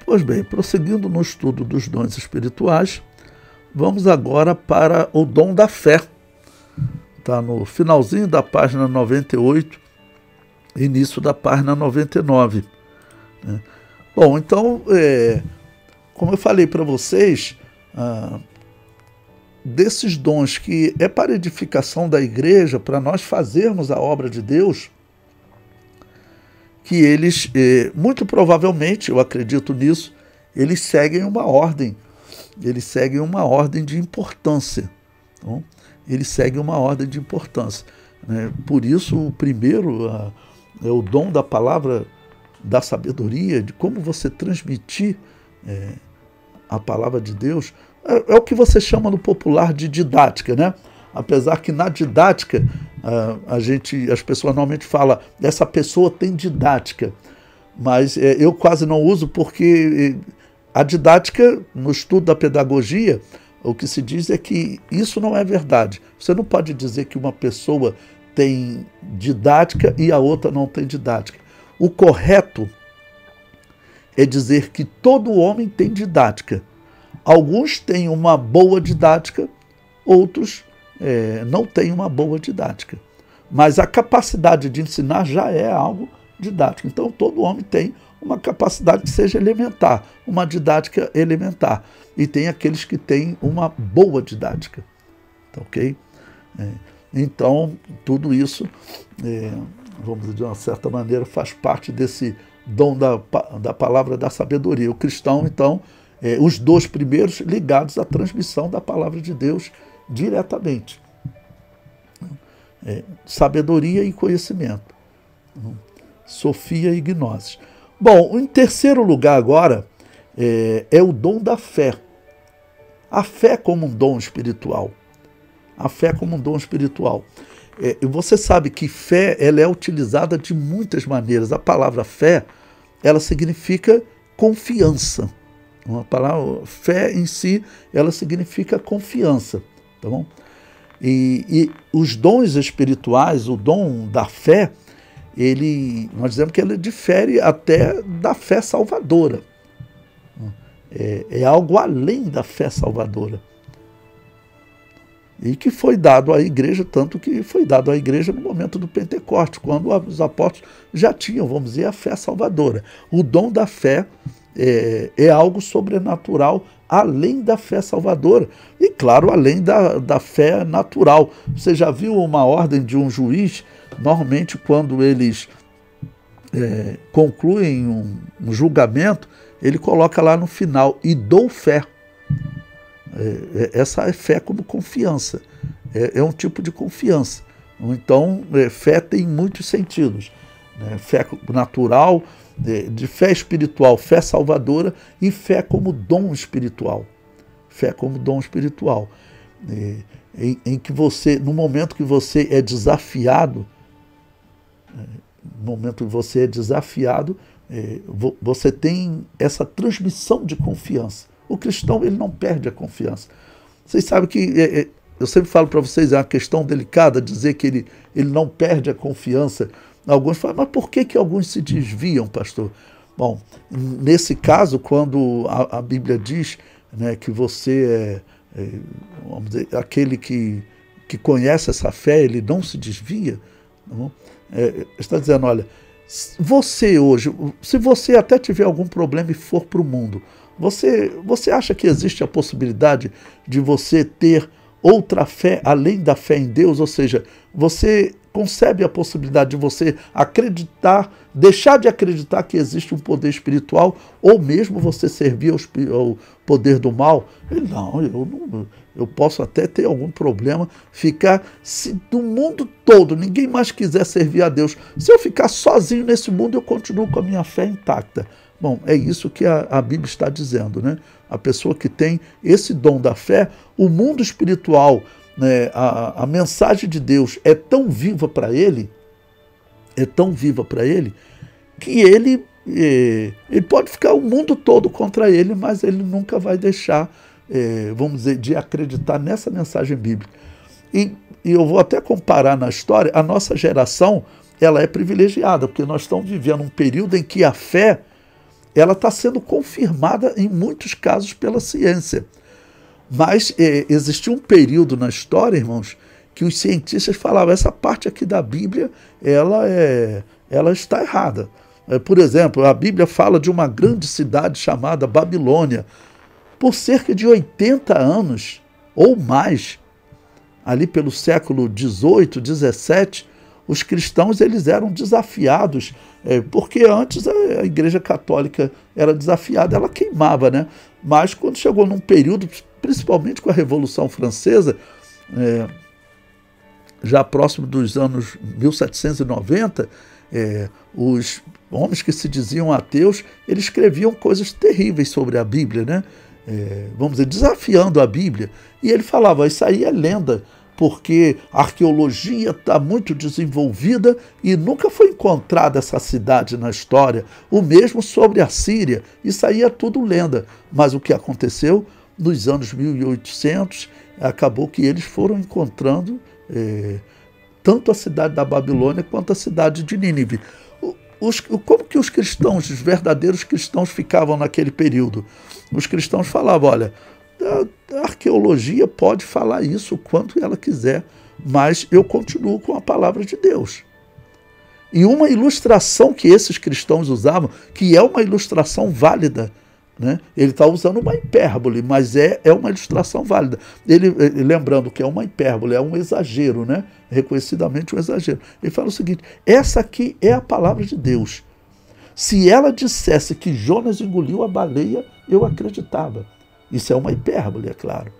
Pois bem, prosseguindo no estudo dos dons espirituais, vamos agora para o dom da fé. Está no finalzinho da página 98, início da página 99. Né? Bom, então, como eu falei para vocês, desses dons que é para edificação da igreja, para nós fazermos a obra de Deus, que eles, muito provavelmente, eu acredito nisso, eles seguem uma ordem de importância. Então, eles seguem uma ordem de importância. Né? Por isso, o primeiro é o dom da palavra da sabedoria, de como você transmitir a palavra de Deus. É o que você chama no popular de didática, né? Apesar que na didática, as pessoas normalmente falam, essa pessoa tem didática, mas eu quase não uso porque a didática, no estudo da pedagogia, o que se diz é que isso não é verdade. Você não pode dizer que uma pessoa tem didática e a outra não tem didática. O correto é dizer que todo homem tem didática. Alguns têm uma boa didática, outros não têm uma boa didática. Mas a capacidade de ensinar já é algo didático. Então, todo homem tem uma capacidade que seja elementar, uma didática elementar. E tem aqueles que têm uma boa didática. Tá, ok? Então, tudo isso, vamos dizer, de uma certa maneira, faz parte desse dom da palavra da sabedoria. O cristão, então, os dois primeiros ligados à transmissão da palavra de Deus diretamente. Sabedoria e conhecimento. Sofia e gnose. Bom, em terceiro lugar agora, é o dom da fé. A fé como um dom espiritual. A fé como um dom espiritual. Você sabe que fé ela é utilizada de muitas maneiras. A palavra fé, ela significa confiança. A palavra fé em si, ela significa confiança. Tá bom? E os dons espirituais, o dom da fé, nós dizemos que ele difere até da fé salvadora. É algo além da fé salvadora. E que foi dado à igreja, tanto que foi dado à igreja no momento do Pentecostes, quando os apóstolos já tinham, vamos dizer, a fé salvadora. O dom da fé é algo sobrenatural, além da fé salvadora. E, claro, além da fé natural. Você já viu uma ordem de um juiz, normalmente quando eles concluem um julgamento, ele coloca lá no final, e dou fé. Essa é fé como confiança. É um tipo de confiança. Então, fé tem muitos sentidos. Né? Fé natural, de fé espiritual, fé salvadora, e fé como dom espiritual. Fé como dom espiritual. Em que você, no momento que você é desafiado, você tem essa transmissão de confiança. O cristão, ele não perde a confiança. Vocês sabem que, eu sempre falo para vocês, é uma questão delicada dizer que ele não perde a confiança. Alguns falam, mas por que alguns se desviam, pastor? Bom, nesse caso, quando a Bíblia diz, né, que você vamos dizer, aquele que conhece essa fé, ele não se desvia, não? Está dizendo, olha, você hoje, se você até tiver algum problema e for para o mundo, você acha que existe a possibilidade de você ter outra fé além da fé em Deus? Ou seja, você concebe a possibilidade de você acreditar, deixar de acreditar que existe um poder espiritual, ou mesmo você servir ao poder do mal? Eu posso até ter algum problema, se do mundo todo ninguém mais quiser servir a Deus, se eu ficar sozinho nesse mundo, eu continuo com a minha fé intacta. Bom, é isso que a Bíblia está dizendo, né? A pessoa que tem esse dom da fé, o mundo espiritual, né, a mensagem de Deus é tão viva para ele, que ele pode ficar o mundo todo contra ele, mas ele nunca vai deixar, vamos dizer, de acreditar nessa mensagem bíblica. E eu vou até comparar na história, a nossa geração, ela é privilegiada, porque nós estamos vivendo um período em que a fé, ela está sendo confirmada em muitos casos pela ciência. Mas existiu um período na história, irmãos, que os cientistas falavam, essa parte aqui da Bíblia, ela está errada. Por exemplo, a Bíblia fala de uma grande cidade chamada Babilônia. Por cerca de 80 anos, ou mais, ali pelo século XVIII, XVII, os cristãos eles eram desafiados, porque antes a Igreja Católica era desafiada, ela queimava, né? Mas quando chegou num período, principalmente com a Revolução Francesa, já próximo dos anos 1790, os homens que se diziam ateus, eles escreviam coisas terríveis sobre a Bíblia, né? Vamos dizer, desafiando a Bíblia. E ele falava, isso aí é lenda, porque a arqueologia está muito desenvolvida e nunca foi encontrada essa cidade na história. O mesmo sobre a Síria, isso aí é tudo lenda. Mas o que aconteceu nos anos 1800, acabou que eles foram encontrando tanto a cidade da Babilônia quanto a cidade de Nínive. Como que os cristãos, os verdadeiros cristãos, ficavam naquele período? Os cristãos falavam, olha, a arqueologia pode falar isso o quanto ela quiser, mas eu continuo com a palavra de Deus. E uma ilustração que esses cristãos usavam, que é uma ilustração válida, né? Ele está usando uma hipérbole, mas é uma ilustração válida. Lembrando que é uma hipérbole, é um exagero, né? Reconhecidamente um exagero. Ele fala o seguinte, essa aqui é a palavra de Deus. Se ela dissesse que Jonas engoliu a baleia, eu acreditava. Isso é uma hipérbole, é claro.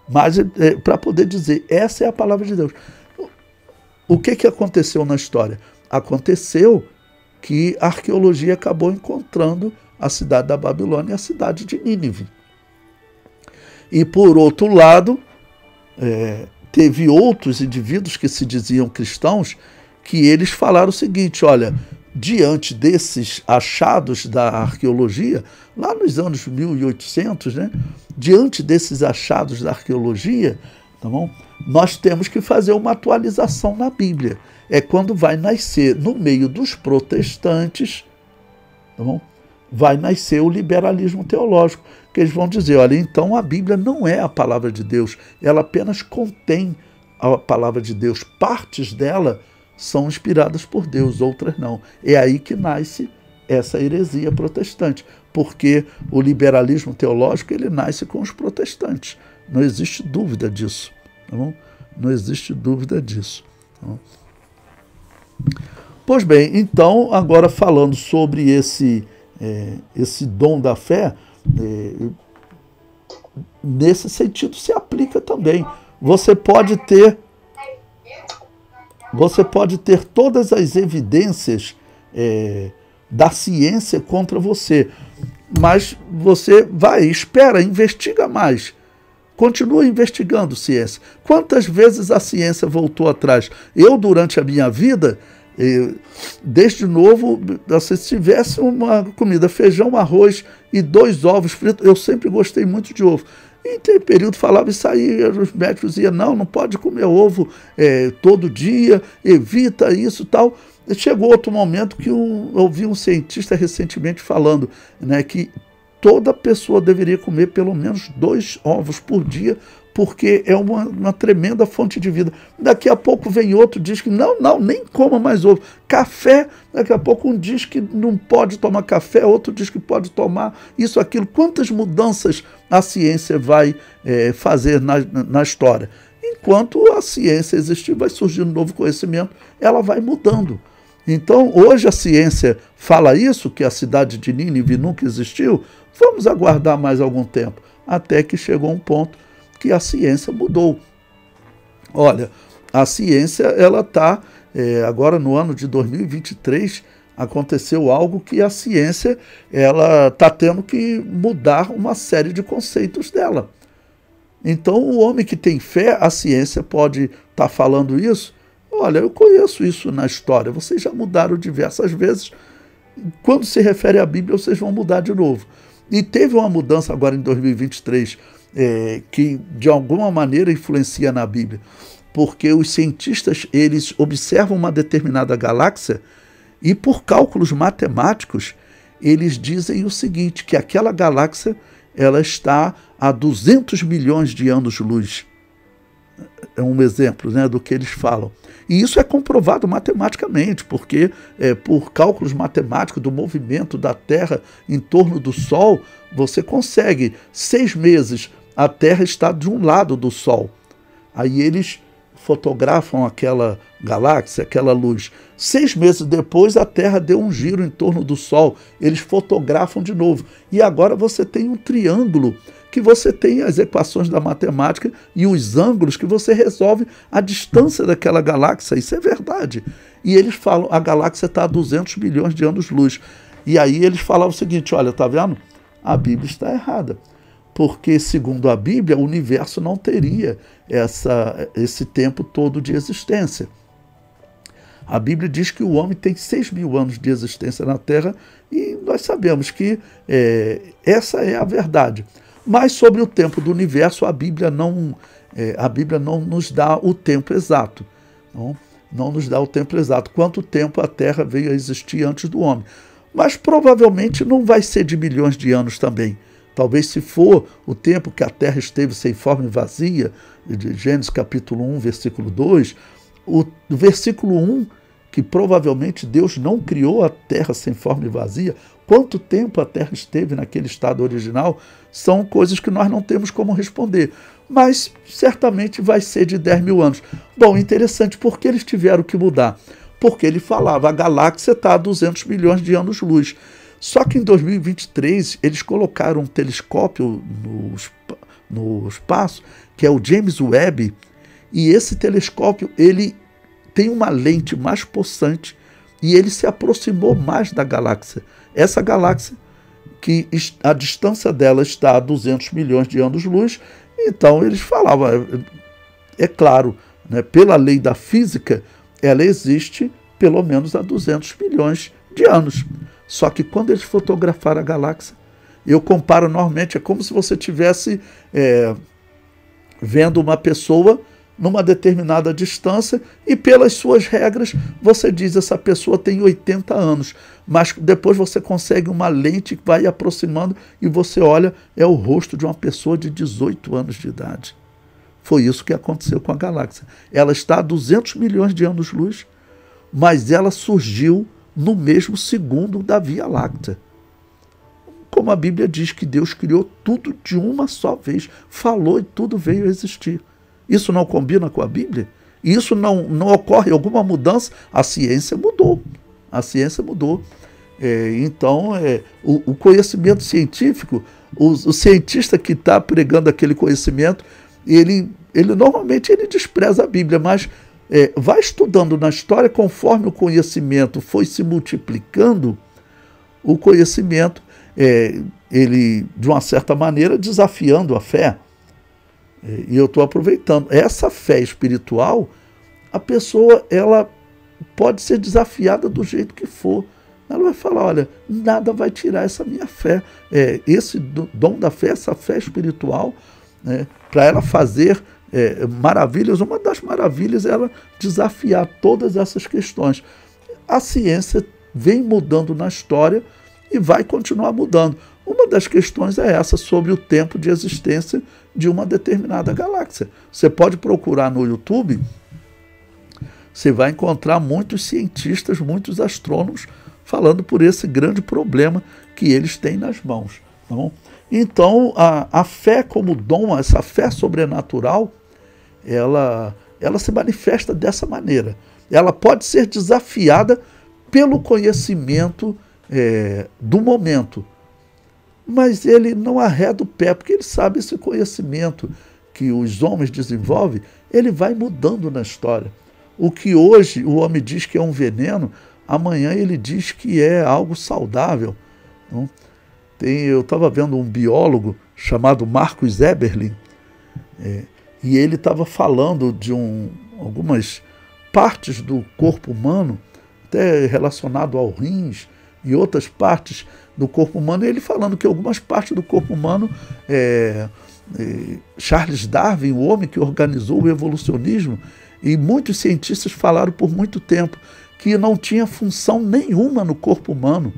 Mas para poder dizer, essa é a palavra de Deus. O que aconteceu na história? Aconteceu que a arqueologia acabou encontrando a cidade da Babilônia e a cidade de Nínive. E, por outro lado, teve outros indivíduos que se diziam cristãos que eles falaram o seguinte, olha, diante desses achados da arqueologia, lá nos anos 1800, né, diante desses achados da arqueologia, tá bom? Nós temos que fazer uma atualização na Bíblia. É quando vai nascer, no meio dos protestantes, tá bom? Vai nascer o liberalismo teológico, que eles vão dizer, olha, então a Bíblia não é a palavra de Deus, ela apenas contém a palavra de Deus, partes dela são inspiradas por Deus, outras não. É aí que nasce essa heresia protestante, porque o liberalismo teológico ele nasce com os protestantes. Não existe dúvida disso. Tá bom? Não existe dúvida disso. Tá bom? Pois bem, então, agora falando sobre esse dom da fé, nesse sentido se aplica também. Você pode ter todas as evidências da ciência contra você, mas você espera, investiga mais, continua investigando ciência. Quantas vezes a ciência voltou atrás? Eu, durante a minha vida, desde novo, se tivesse uma comida, feijão, arroz e 2 ovos fritos, eu sempre gostei muito de ovo. E tem período falava isso aí, os médicos diziam, não pode comer ovo todo dia, evita isso e tal. Chegou outro momento que eu ouvi um cientista recentemente falando, né, que toda pessoa deveria comer pelo menos 2 ovos por dia, porque é uma tremenda fonte de vida. Daqui a pouco vem outro, diz que não, nem coma mais ovo. Café, daqui a pouco um diz que não pode tomar café, outro diz que pode tomar isso, aquilo. Quantas mudanças a ciência vai fazer na história? Enquanto a ciência existir, vai surgindo um novo conhecimento, ela vai mudando. Então, hoje a ciência fala isso, que a cidade de Nínive nunca existiu. Vamos aguardar mais algum tempo, até que chegou um ponto que a ciência mudou. Olha, a ciência, ela está, agora no ano de 2023, aconteceu algo que a ciência ela está tendo que mudar uma série de conceitos dela. Então, o homem que tem fé, a ciência pode estar falando isso. Olha, eu conheço isso na história, vocês já mudaram diversas vezes. Quando se refere à Bíblia, vocês vão mudar de novo. E teve uma mudança agora em 2023, que de alguma maneira influencia na Bíblia, porque os cientistas eles observam uma determinada galáxia e por cálculos matemáticos eles dizem o seguinte, que aquela galáxia ela está a 200 milhões de anos-luz. É um exemplo, né, do que eles falam. E isso é comprovado matematicamente, porque por cálculos matemáticos do movimento da Terra em torno do Sol, você consegue, 6 meses, a Terra está de um lado do Sol. Aí eles fotografam aquela galáxia, aquela luz. 6 meses depois, a Terra deu um giro em torno do Sol. Eles fotografam de novo. E agora você tem um triângulo, que você tem as equações da matemática e os ângulos que você resolve a distância daquela galáxia. Isso é verdade. E eles falam, a galáxia está a 200 milhões de anos-luz. E aí eles falavam o seguinte, olha, tá vendo? A Bíblia está errada. Porque, segundo a Bíblia, o universo não teria esse tempo todo de existência. A Bíblia diz que o homem tem 6 mil anos de existência na Terra e nós sabemos que essa é a verdade. Mas sobre o tempo do universo, a Bíblia não nos dá o tempo exato. Não nos dá o tempo exato. Quanto tempo a Terra veio a existir antes do homem. Mas provavelmente não vai ser de milhões de anos também. Talvez se for o tempo que a Terra esteve sem forma e vazia, de Gênesis capítulo 1, versículo 2, o versículo 1, que provavelmente Deus não criou a Terra sem forma e vazia, quanto tempo a Terra esteve naquele estado original, são coisas que nós não temos como responder. Mas certamente vai ser de 10 mil anos. Bom, interessante, por que eles tiveram que mudar? Porque ele falava, a galáxia está a 200 milhões de anos-luz. Só que em 2023 eles colocaram um telescópio no espaço, que é o James Webb, e esse telescópio ele tem uma lente mais possante e ele se aproximou mais da galáxia. Essa galáxia, que a distância dela está a 200 milhões de anos-luz, então eles falavam, é claro, né, pela lei da física, ela existe pelo menos a 200 milhões de anos. Só que quando eles fotografaram a galáxia, eu comparo normalmente, é como se você estivesse vendo uma pessoa numa determinada distância e pelas suas regras você diz essa pessoa tem 80 anos, mas depois você consegue uma lente que vai aproximando e você olha, é o rosto de uma pessoa de 18 anos de idade. Foi isso que aconteceu com a galáxia. Ela está a 200 milhões de anos-luz, mas ela surgiu no mesmo segundo da Via Láctea. Como a Bíblia diz que Deus criou tudo de uma só vez, falou e tudo veio a existir. Isso não combina com a Bíblia? Isso não ocorre alguma mudança? A ciência mudou. A ciência mudou. Então, o conhecimento científico, o cientista que está pregando aquele conhecimento, ele normalmente ele despreza a Bíblia, mas vai estudando na história, conforme o conhecimento foi se multiplicando, o conhecimento, ele, de uma certa maneira, desafiando a fé. E eu estou aproveitando. Essa fé espiritual, a pessoa ela pode ser desafiada do jeito que for. Ela vai falar, olha, nada vai tirar essa minha fé. Esse dom da fé, essa fé espiritual, para ela fazer maravilhas, uma das maravilhas é ela desafiar todas essas questões. A ciência vem mudando na história e vai continuar mudando. Uma das questões é essa, sobre o tempo de existência de uma determinada galáxia. Você pode procurar no YouTube, você vai encontrar muitos cientistas, muitos astrônomos falando por esse grande problema que eles têm nas mãos. Tá bom? Então, a fé como dom, essa fé sobrenatural, ela se manifesta dessa maneira. Ela pode ser desafiada pelo conhecimento do momento, mas ele não arreda o pé, porque ele sabe esse conhecimento que os homens desenvolvem, ele vai mudando na história. O que hoje o homem diz que é um veneno, amanhã ele diz que é algo saudável. Eu estava vendo um biólogo chamado Marcus Eberlin, e ele estava falando de algumas partes do corpo humano, até relacionado ao rins e outras partes do corpo humano, e ele falando que algumas partes do corpo humano, Charles Darwin, o homem que organizou o evolucionismo, e muitos cientistas falaram por muito tempo que não tinha função nenhuma no corpo humano.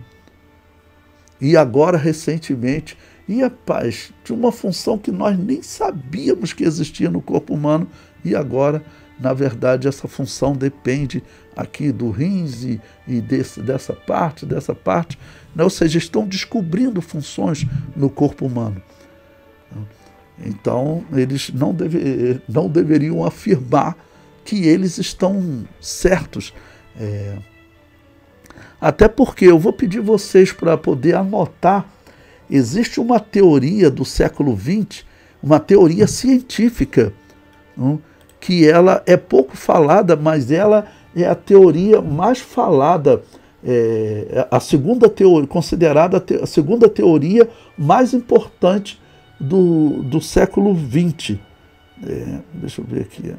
e agora recentemente, e rapaz, de uma função que nós nem sabíamos que existia no corpo humano, e agora, na verdade, essa função depende aqui do rins e dessa parte, né? Ou seja, estão descobrindo funções no corpo humano. Então, eles não deveriam afirmar que eles estão certos. Até porque eu vou pedir vocês para poder anotar. Existe uma teoria do século XX, uma teoria científica, que ela é pouco falada, mas ela é a teoria mais falada, a segunda teoria, considerada a segunda teoria mais importante do século XX. Deixa eu ver aqui.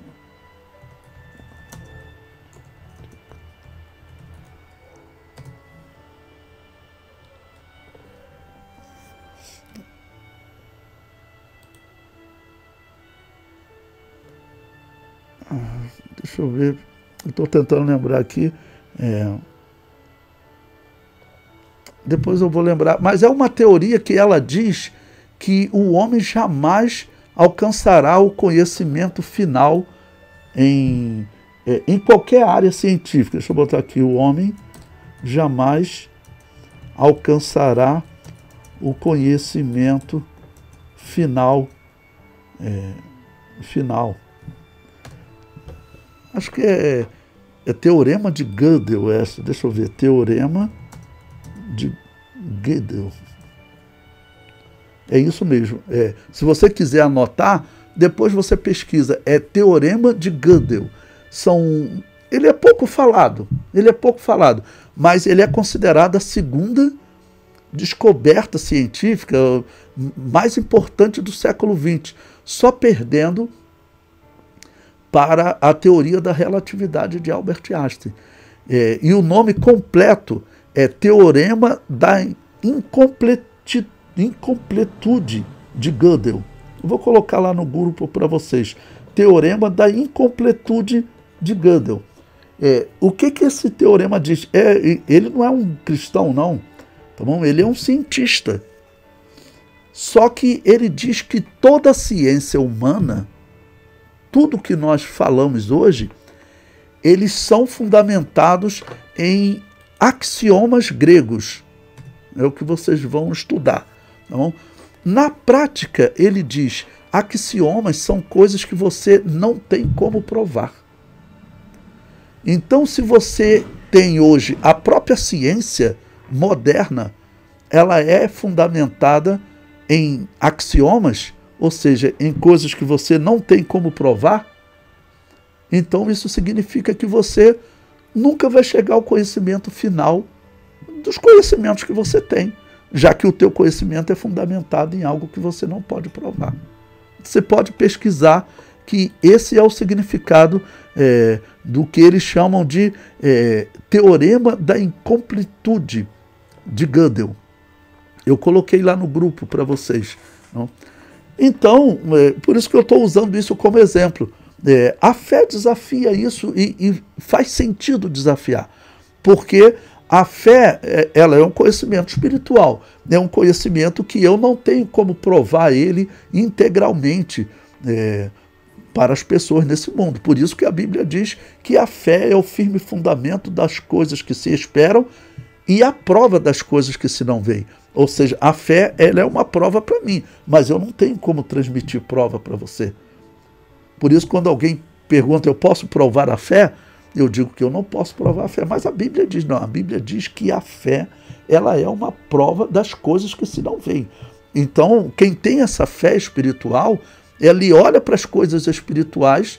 Deixa eu ver, eu estou tentando lembrar aqui, depois eu vou lembrar, mas é uma teoria que ela diz que o homem jamais alcançará o conhecimento final em qualquer área científica. Deixa eu botar aqui, o homem jamais alcançará o conhecimento final. Acho que é teorema de Gödel essa. Deixa eu ver. Teorema de Gödel. É isso mesmo. Se você quiser anotar, depois você pesquisa. É teorema de Gödel. Ele é pouco falado. Mas ele é considerado a segunda descoberta científica mais importante do século XX. Só perdendo para a teoria da relatividade de Albert Einstein. E o nome completo é Teorema da Incompletude de Gödel. Eu vou colocar lá no grupo para vocês. Teorema da Incompletude de Gödel. O que esse teorema diz? Ele não é um cristão, não. Tá bom? Ele é um cientista. Só que ele diz que toda a ciência humana, tudo que nós falamos hoje, eles são fundamentados em axiomas gregos. É o que vocês vão estudar. Tá bom? Na prática, ele diz, axiomas são coisas que você não tem como provar. Então, se você tem hoje a própria ciência moderna, ela é fundamentada em axiomas, ou seja, em coisas que você não tem como provar, então isso significa que você nunca vai chegar ao conhecimento final dos conhecimentos que você tem, já que o teu conhecimento é fundamentado em algo que você não pode provar. Você pode pesquisar que esse é o significado do que eles chamam de Teorema da Incompletude de Gödel. Eu coloquei lá no grupo para vocês. Não? Então, por isso que eu estou usando isso como exemplo. A fé desafia isso e faz sentido desafiar, porque a fé ela é um conhecimento espiritual, é um conhecimento que eu não tenho como provar ele integralmente para as pessoas nesse mundo. Por isso que a Bíblia diz que a fé é o firme fundamento das coisas que se esperam e a prova das coisas que se não veem. Ou seja, a fé ela é uma prova para mim, mas eu não tenho como transmitir prova para você. Por isso, quando alguém pergunta, eu posso provar a fé? Eu digo que eu não posso provar a fé, mas a Bíblia diz, não, a Bíblia diz que a fé ela é uma prova das coisas que se não veem. Então, quem tem essa fé espiritual, ele olha para as coisas espirituais,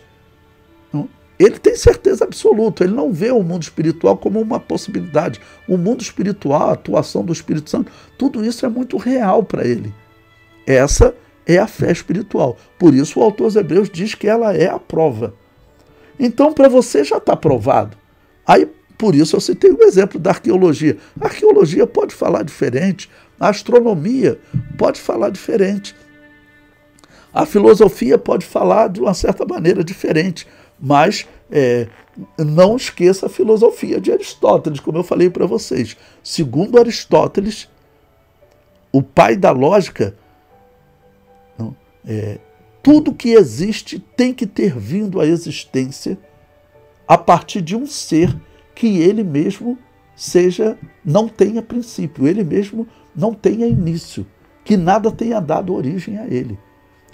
ele tem certeza absoluta, ele não vê o mundo espiritual como uma possibilidade. O mundo espiritual, a atuação do Espírito Santo, tudo isso é muito real para ele. Essa é a fé espiritual. Por isso o autor aos Hebreus diz que ela é a prova. Então, para você já está provado. Aí, por isso eu citei o exemplo da arqueologia. A arqueologia pode falar diferente, a astronomia pode falar diferente, a filosofia pode falar de uma certa maneira diferente, mas não esqueça a filosofia de Aristóteles, como eu falei para vocês. Segundo Aristóteles, o pai da lógica, não, tudo que existe tem que ter vindo à existência a partir de um ser que ele mesmo não tenha princípio, ele mesmo não tenha início, que nada tenha dado origem a ele.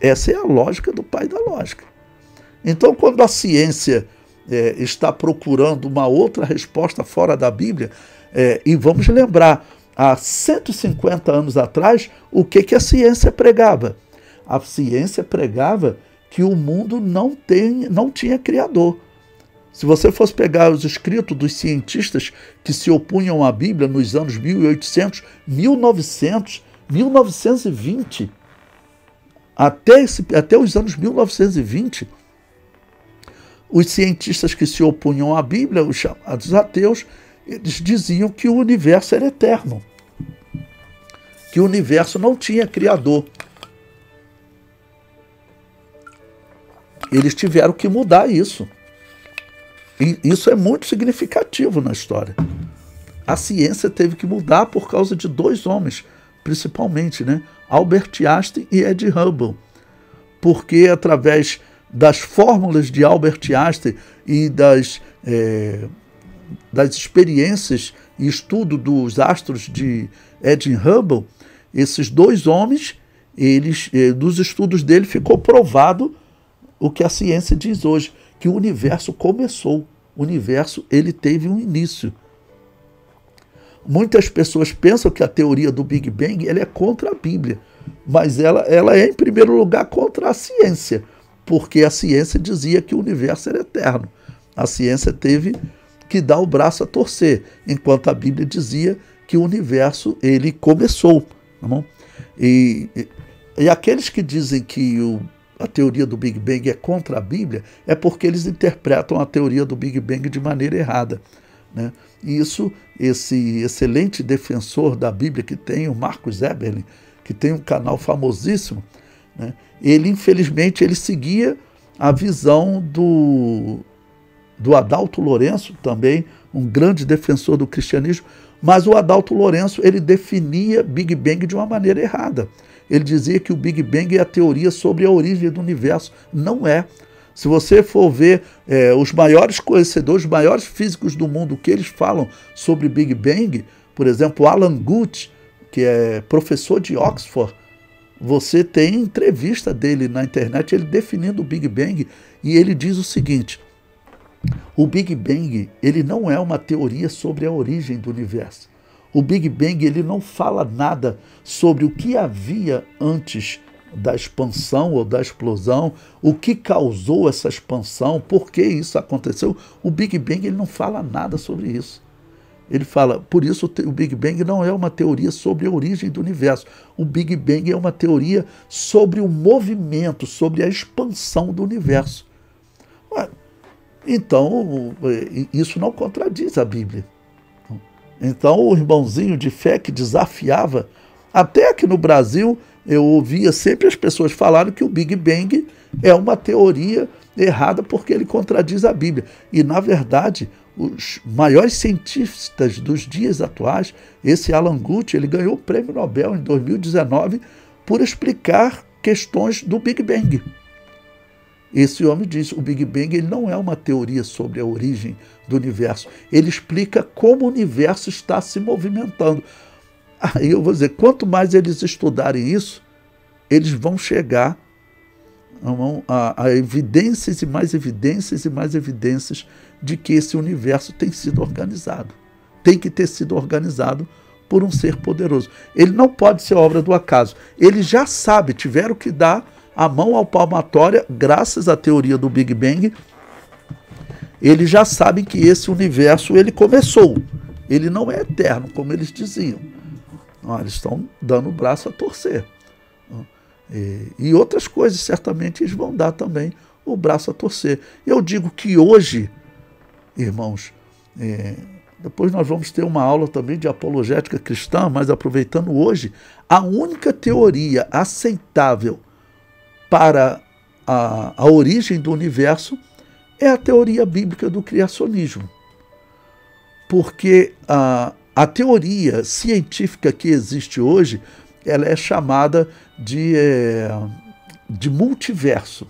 Essa é a lógica do pai da lógica. Então, quando a ciência está procurando uma outra resposta fora da Bíblia, e vamos lembrar, há 150 anos atrás, o que a ciência pregava? A ciência pregava que o mundo não tinha criador. Se você fosse pegar os escritos dos cientistas que se opunham à Bíblia nos anos 1800, 1900, 1920, até os anos 1920, os cientistas que se opunham à Bíblia, os chamados ateus, eles diziam que o universo era eterno, que o universo não tinha criador. Eles tiveram que mudar isso. E isso é muito significativo na história. A ciência teve que mudar por causa de dois homens, principalmente, né? Albert Einstein e Ed Hubble. Porque através das fórmulas de Albert Einstein e das experiências e estudo dos astros de Ed Hubble, esses dois homens, dos estudos dele, ficou provado o que a ciência diz hoje, que o universo começou. O universo, ele teve um início. Muitas pessoas pensam que a teoria do Big Bang ela é contra a Bíblia, mas ela é, em primeiro lugar, contra a ciência, porque a ciência dizia que o universo era eterno. A ciência teve que dar o braço a torcer, enquanto a Bíblia dizia que o universo ele começou. Tá bom? E aqueles que dizem que a teoria do Big Bang é contra a Bíblia é porque eles interpretam a teoria do Big Bang de maneira errada, né? E esse excelente defensor da Bíblia que tem, o Marcus Eberlin, que tem um canal famosíssimo, né? Ele, infelizmente, ele seguia a visão do Adalto Lourenço, também um grande defensor do cristianismo, mas o Adalto Lourenço ele definia Big Bang de uma maneira errada. Ele dizia que o Big Bang é a teoria sobre a origem do universo. Não é. Se você for ver os maiores conhecedores, os maiores físicos do mundo, o que eles falam sobre Big Bang, por exemplo, Alan Guth, que é professor de Oxford, você tem entrevista dele na internet, ele definindo o Big Bang, e ele diz o seguinte: o Big Bang ele não é uma teoria sobre a origem do universo. O Big Bang ele não fala nada sobre o que havia antes da expansão ou da explosão, o que causou essa expansão, por que isso aconteceu. O Big Bang ele não fala nada sobre isso. Ele fala, por isso o Big Bang não é uma teoria sobre a origem do universo. O Big Bang é uma teoria sobre o movimento, sobre a expansão do universo. Então, isso não contradiz a Bíblia. Então, o irmãozinho de fé que desafiava, até aqui no Brasil, eu ouvia sempre as pessoas falarem que o Big Bang é uma teoria errada porque ele contradiz a Bíblia. E, na verdade, os maiores cientistas dos dias atuais, esse Alan Guth, ele ganhou o Prêmio Nobel em 2019 por explicar questões do Big Bang. Esse homem diz que o Big Bang ele não é uma teoria sobre a origem do universo. Ele explica como o universo está se movimentando. Aí eu vou dizer, quanto mais eles estudarem isso, eles vão chegar a evidências e mais evidências e mais evidências de que esse universo tem sido organizado. Tem que ter sido organizado por um ser poderoso. Ele não pode ser obra do acaso. Ele já sabe, tiveram que dar a mão ao palmatória, graças à teoria do Big Bang, eles já sabem que esse universo ele começou. Ele não é eterno, como eles diziam. Eles estão dando o braço a torcer. E outras coisas, certamente, eles vão dar também o braço a torcer. Eu digo que hoje, irmãos, depois nós vamos ter uma aula também de apologética cristã, mas aproveitando hoje, a única teoria aceitável para a origem do universo é a teoria bíblica do criacionismo. Porque a teoria científica que existe hoje, ela é chamada de multiverso.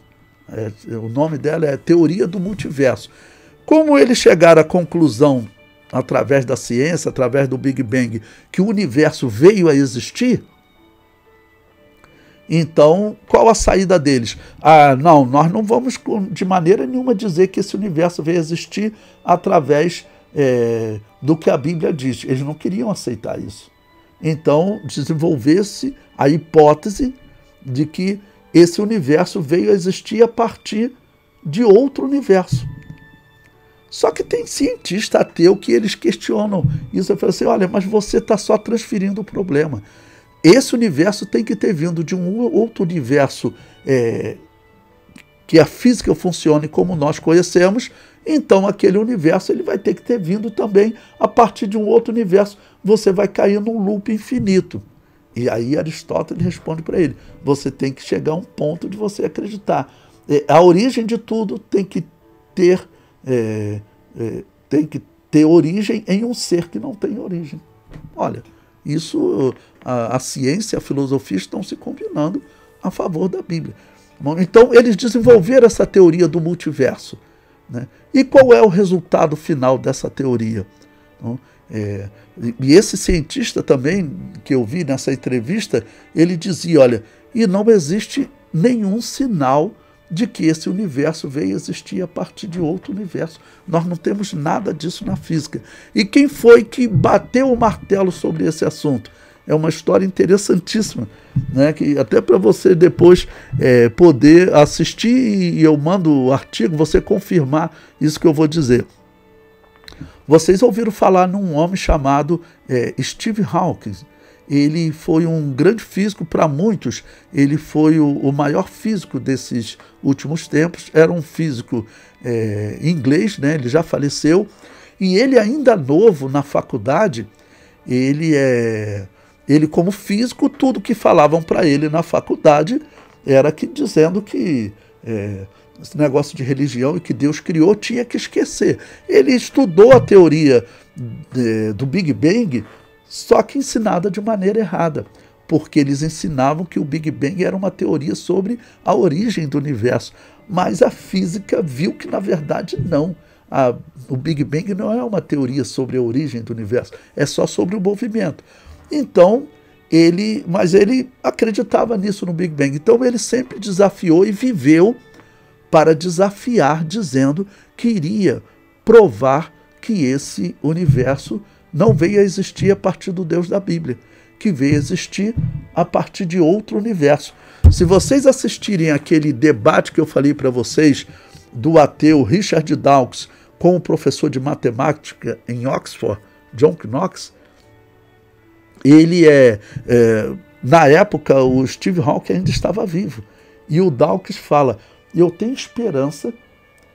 O nome dela é Teoria do Multiverso. Como eles chegaram à conclusão, através da ciência, através do Big Bang, que o universo veio a existir, então, qual a saída deles? Não, nós não vamos de maneira nenhuma dizer que esse universo veio a existir através do que a Bíblia diz. Eles não queriam aceitar isso. Então, desenvolvesse a hipótese de que esse universo veio a existir a partir de outro universo. Só que tem cientista ateu que eles questionam isso. Eu falo assim, olha, mas você está só transferindo o problema. Esse universo tem que ter vindo de um outro universo que a física funcione como nós conhecemos, então aquele universo ele vai ter que ter vindo também a partir de um outro universo. Você vai cair num loop infinito. E aí Aristóteles responde para ele, você tem que chegar a um ponto de você acreditar. A origem de tudo tem que ter origem em um ser que não tem origem. Olha, isso, a ciência e a filosofia estão se combinando a favor da Bíblia. Então, eles desenvolveram essa teoria do multiverso, né? E qual é o resultado final dessa teoria? E esse cientista também, que eu vi nessa entrevista, ele dizia, olha, e não existe nenhum sinal de que esse universo veio existir a partir de outro universo. Nós não temos nada disso na física. E quem foi que bateu o martelo sobre esse assunto? É uma história interessantíssima, né? Que até para você depois poder assistir, e eu mando o artigo, você confirmar isso que eu vou dizer. Vocês ouviram falar num homem chamado Steve Hawking. Ele foi um grande físico para muitos, ele foi o maior físico desses últimos tempos, era um físico inglês, né? Ele já faleceu, e ele ainda novo na faculdade, ele como físico, tudo que falavam para ele na faculdade era dizendo que esse negócio de religião e que Deus criou tinha que esquecer. Ele estudou a teoria do Big Bang, só que ensinada de maneira errada, porque eles ensinavam que o Big Bang era uma teoria sobre a origem do universo, mas a física viu que, na verdade, não. O Big Bang não é uma teoria sobre a origem do universo, é só sobre o movimento. Então, mas ele acreditava nisso no Big Bang, então ele sempre desafiou e viveu para desafiar, dizendo que iria provar que esse universo não veio a existir a partir do Deus da Bíblia, que veio a existir a partir de outro universo. Se vocês assistirem aquele debate que eu falei para vocês, do ateu Richard Dawkins com o professor de matemática em Oxford, John Knox, na época o Steve Hawking ainda estava vivo. E o Dawkins fala, eu tenho esperança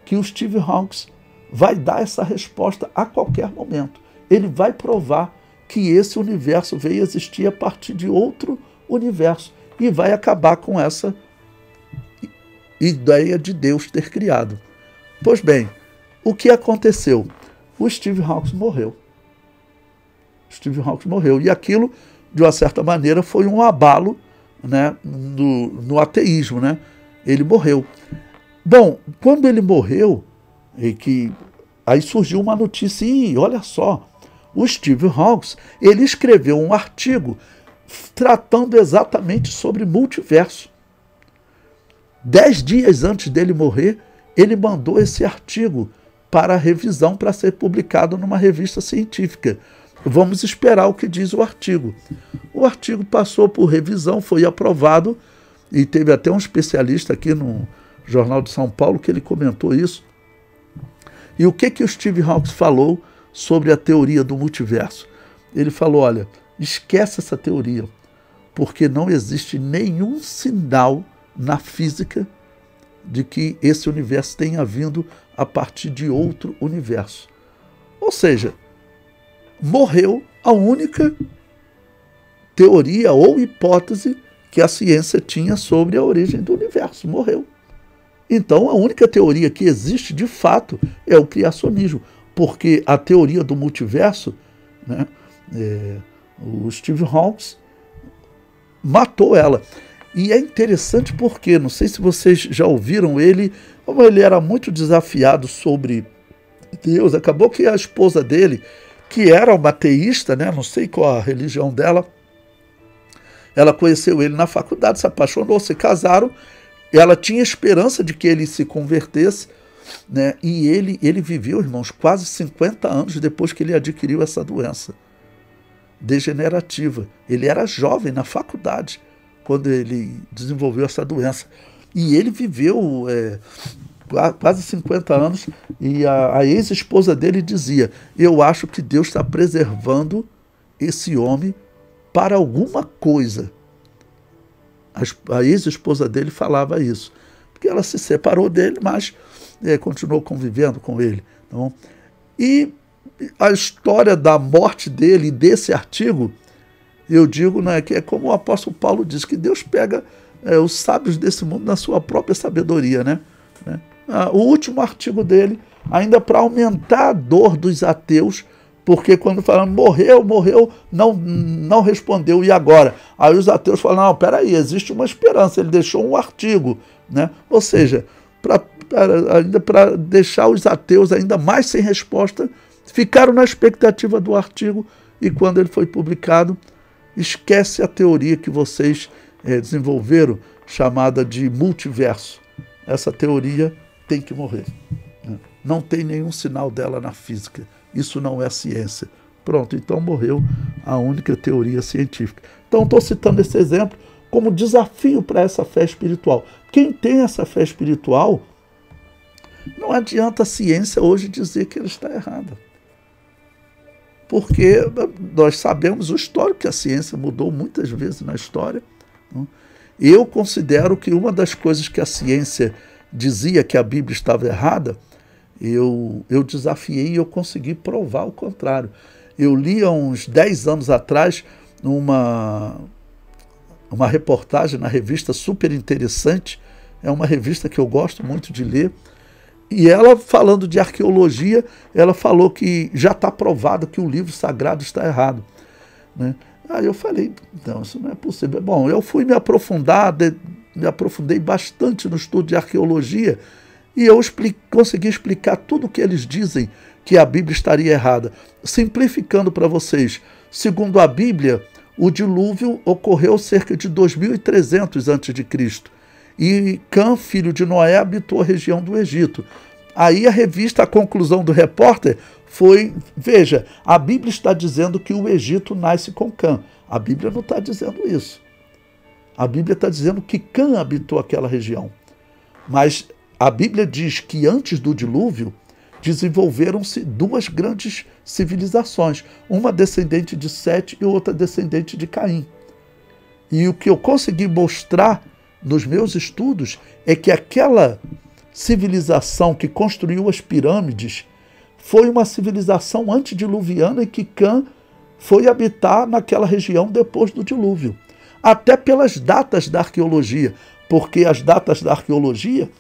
que o Steve Hawking vai dar essa resposta a qualquer momento. Ele vai provar que esse universo veio existir a partir de outro universo e vai acabar com essa ideia de Deus ter criado. Pois bem, o que aconteceu? O Steve Hawking morreu. Steve Hawking morreu. E aquilo, de uma certa maneira, foi um abalo, né, no ateísmo, né? Ele morreu. Bom, quando ele morreu, aí surgiu uma notícia, e olha só, o Steve Hawking, ele escreveu um artigo tratando exatamente sobre multiverso. 10 dias antes dele morrer, ele mandou esse artigo para revisão, para ser publicado numa revista científica. Vamos esperar o que diz o artigo. O artigo passou por revisão, foi aprovado, e teve até um especialista aqui no Jornal de São Paulo que ele comentou isso. E o que o Steve Hawking falou sobre a teoria do multiverso? Ele falou, olha, esquece essa teoria, porque não existe nenhum sinal na física de que esse universo tenha vindo a partir de outro universo. Ou seja, morreu a única teoria ou hipótese que a ciência tinha sobre a origem do universo. Morreu. Então, a única teoria que existe, de fato, é o criacionismo, porque a teoria do multiverso, né, o Steve Hawking matou ela. E é interessante porque, não sei se vocês já ouviram ele, como ele era muito desafiado sobre Deus, acabou que a esposa dele, que era uma ateísta, né, não sei qual a religião dela, ela conheceu ele na faculdade, se apaixonou, se casaram, ela tinha esperança de que ele se convertesse, né, e ele viveu, irmãos, quase 50 anos depois que ele adquiriu essa doença degenerativa. Ele era jovem na faculdade quando ele desenvolveu essa doença. E ele viveu quase 50 anos, e a ex-esposa dele dizia: eu acho que Deus está preservando esse homem para alguma coisa. A ex-esposa dele falava isso, porque ela se separou dele, mas continuou convivendo com ele. Então, e a história da morte dele, desse artigo, eu digo, né, que é como o apóstolo Paulo diz, que Deus pega os sábios desse mundo na sua própria sabedoria, né? O último artigo dele, ainda para aumentar a dor dos ateus, porque quando falam morreu, não respondeu, e agora? Aí os ateus falam, não, peraí, existe uma esperança, ele deixou um artigo, né? Ou seja, ainda para deixar os ateus ainda mais sem resposta, ficaram na expectativa do artigo, e quando ele foi publicado, esquece a teoria que vocês desenvolveram, chamada de multiverso. Essa teoria tem que morrer. Não tem nenhum sinal dela na física. Isso não é ciência. Pronto, então morreu a única teoria científica. Então estou citando esse exemplo como desafio para essa fé espiritual. Quem tem essa fé espiritual, não adianta a ciência hoje dizer que ela está errada. Porque nós sabemos o histórico, que a ciência mudou muitas vezes na história. Eu considero que uma das coisas que a ciência dizia que a Bíblia estava errada, eu desafiei e eu consegui provar o contrário. Eu li há uns 10 anos atrás uma reportagem na revista super interessante, é uma revista que eu gosto muito de ler, e ela, falando de arqueologia, ela falou que já está provado que o livro sagrado está errado, né? Aí eu falei, não, isso não é possível. Bom, eu fui me aprofundei bastante no estudo de arqueologia, e eu consegui explicar tudo o que eles dizem que a Bíblia estaria errada. Simplificando para vocês, segundo a Bíblia, o dilúvio ocorreu cerca de 2300 a.C., e Cã, filho de Noé, habitou a região do Egito. Aí a conclusão do repórter foi, veja, a Bíblia está dizendo que o Egito nasce com Cã. A Bíblia não está dizendo isso. A Bíblia está dizendo que Cã habitou aquela região. Mas a Bíblia diz que antes do dilúvio desenvolveram-se duas grandes civilizações, uma descendente de Sete e outra descendente de Caim. E o que eu consegui mostrar nos meus estudos é que aquela civilização que construiu as pirâmides foi uma civilização antediluviana, e que Cã foi habitar naquela região depois do dilúvio. Até pelas datas da arqueologia, porque as datas da arqueologia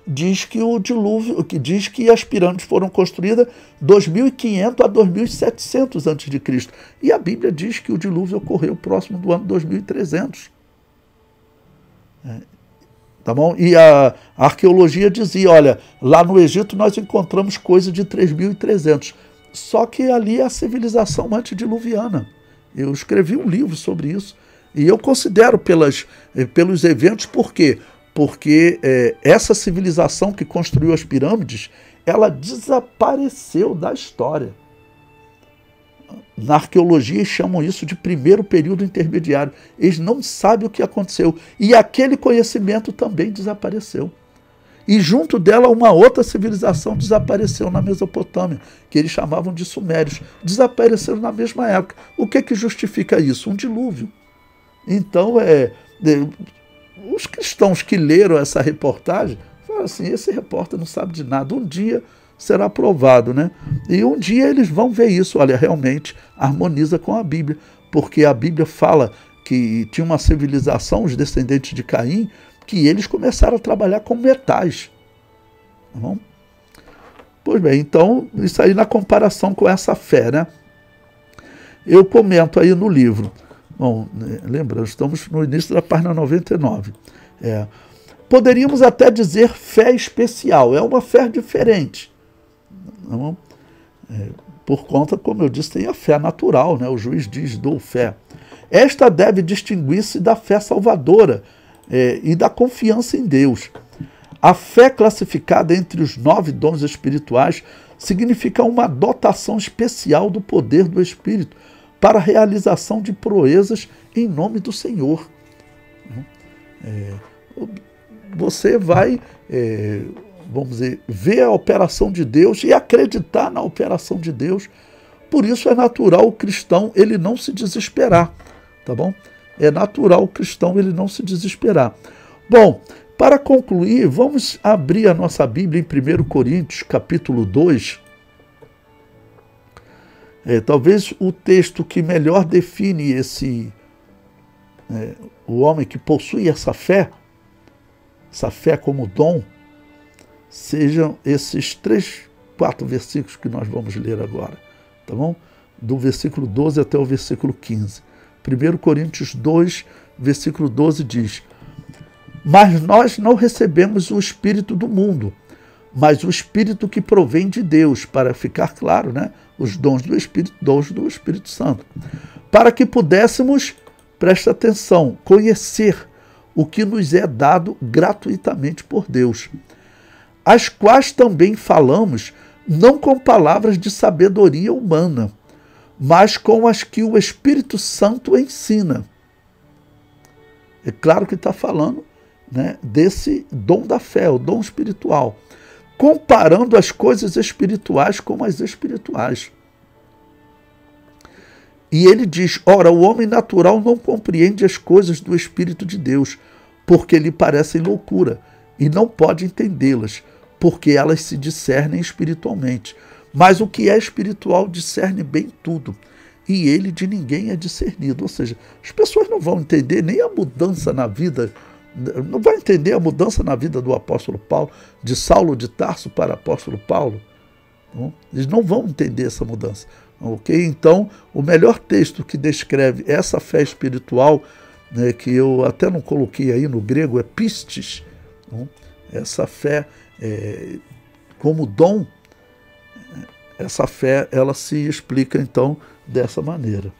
diz que o dilúvio, que diz que as pirâmides foram construídas 2500 a 2700 a.C. E a Bíblia diz que o dilúvio ocorreu próximo do ano 2300. Tá bom? E a arqueologia dizia, olha, lá no Egito nós encontramos coisa de 3300. Só que ali é a civilização antediluviana. Eu escrevi um livro sobre isso, e eu considero pelos eventos. Por quê? Porque essa civilização que construiu as pirâmides, ela desapareceu da história. Na arqueologia chamam isso de primeiro período intermediário. Eles não sabem o que aconteceu. E aquele conhecimento também desapareceu. E junto dela uma outra civilização desapareceu na Mesopotâmia, que eles chamavam de Sumérios. Desapareceram na mesma época. O que justifica isso? Um dilúvio. Então, os cristãos que leram essa reportagem falaram assim, esse repórter não sabe de nada. Um dia será provado, né? E um dia eles vão ver isso. Olha, realmente harmoniza com a Bíblia, porque a Bíblia fala que tinha uma civilização, os descendentes de Caim, que eles começaram a trabalhar com metais. Tá bom? Pois bem, então, isso aí na comparação com essa fé, né? Eu comento aí no livro, Bom, lembrando, estamos no início da página 99. Poderíamos até dizer fé especial, é uma fé diferente. Não? Por conta, como eu disse, tem a fé natural, né? O juiz diz, dou fé. Esta deve distinguir-se da fé salvadora e da confiança em Deus. A fé classificada entre os 9 dons espirituais significa uma dotação especial do poder do Espírito para a realização de proezas em nome do Senhor. Você vai, vamos dizer, ver a operação de Deus e acreditar na operação de Deus. Por isso é natural o cristão ele não se desesperar, tá bom? É natural o cristão ele não se desesperar. Bom, para concluir, vamos abrir a nossa Bíblia em 1 Coríntios, capítulo 2. Talvez o texto que melhor define o homem que possui essa fé como dom, sejam esses 4 versículos que nós vamos ler agora, tá bom? Do versículo 12 até o versículo 15. 1 Coríntios 2, versículo 12 diz: mas nós não recebemos o Espírito do mundo, mas o Espírito que provém de Deus, para ficar claro, né? Os dons do Espírito Santo, para que pudéssemos, presta atenção, conhecer o que nos é dado gratuitamente por Deus, as quais também falamos, não com palavras de sabedoria humana, mas com as que o Espírito Santo ensina. É claro que está falando, né, desse dom da fé, o dom espiritual, comparando as coisas espirituais com as espirituais. E ele diz, ora, o homem natural não compreende as coisas do Espírito de Deus, porque lhe parecem loucura, e não pode entendê-las, porque elas se discernem espiritualmente. Mas o que é espiritual discerne bem tudo, e ele de ninguém é discernido. Ou seja, as pessoas não vão entender nem a mudança na vida, não vão entender a mudança na vida do apóstolo Paulo, de Saulo de Tarso para apóstolo Paulo. Não? Eles não vão entender essa mudança. Ok? Então, o melhor texto que descreve essa fé espiritual, né, que eu até não coloquei aí no grego, é pistis. Não? Essa fé como dom, essa fé ela se explica então dessa maneira.